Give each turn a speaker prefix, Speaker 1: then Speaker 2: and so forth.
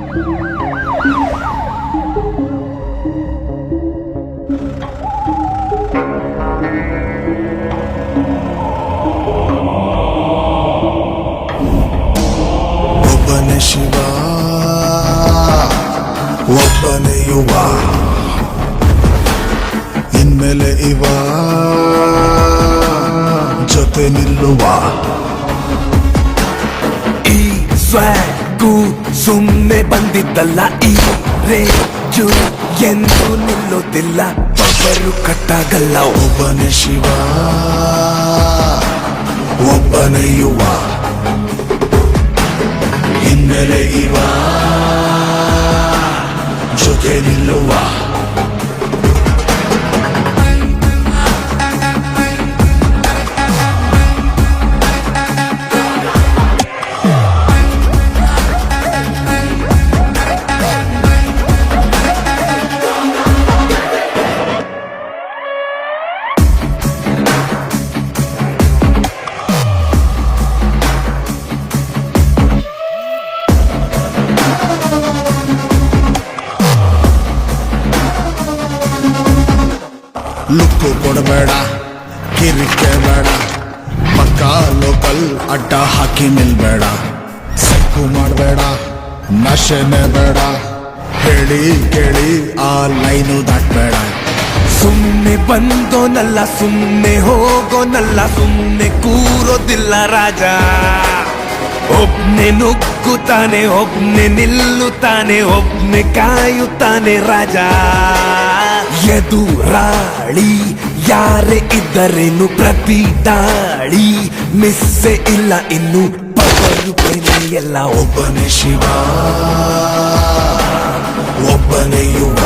Speaker 1: ಒಬ್ಬನೇ ಶಿವ, ಒಬ್ಬನೇ ಯುವ, ಇನ್ಮೇಲೆ ಇವ ಜೊತೆ ನಿಲ್ಲುವ.
Speaker 2: ಈ ಸ್ವಾಗು ಸುಮ್ಮನೆ ಬಂದಿದ್ದಲ್ಲ, ಈ ರೇಜು ಎಂದು ನಿಲ್ಲೋದಿಲ್ಲ, ಒಬ್ಬರು ಕಟ್ಟಾಗಲ್ಲ.
Speaker 1: ಒಬ್ಬನೇ ಶಿವ, ಒಬ್ಬನೇ ಯುವ, ಇನ್ಮೇಲೆ ಇವ ಜೊತೆ ನಿಲ್ಲುವ. ಲುಕ್ಕು ಕೊಡಬೇಡ, ಕಿರಿಕೆ ಬೇಡ, ಪಕ್ಕ ಲೋಕಲ್ ಅಡ್ಡ ಹಾಕಿ ನಿಲ್ಬೇಡ. ಸಕ್ಕು ಮಾಡಬೇಡ, ನಶೆನೆ ಬೇಡ, ಹೇಳಿ ಕೇಳಿ ಆ ಲೈನು ದಾಟ್ಬೇಡ.
Speaker 2: ಸುಮ್ಮನೆ ಬಂದೋನಲ್ಲ, ಸುಮ್ಮನೆ ಹೋಗೋನಲ್ಲ, ಸುಮ್ಮನೆ ಕೂರೋದಿಲ್ಲ ರಾಜ. ಒಬ್ನೆ ನುಗ್ಗುತ್ತಾನೆ, ಒಬ್ನೆ ನಿಲ್ಲುತ್ತಾನೆ, ಒಬ್ನೆ ಕಾಯುತ್ತಾನೆ ರಾಜ. ಎದುರಾಳಿ ಯಾರೇ ಇದ್ದರೇನು, ಪ್ರತಿ ದಾಳಿ ಮಿಸ್ಸೆ ಇಲ್ಲ ಇನ್ನು, ಪವರು ಎಲ್ಲ.
Speaker 1: ಒಬ್ಬನೇ ಶಿವ, ಒಬ್ಬನೇ ಯುವ.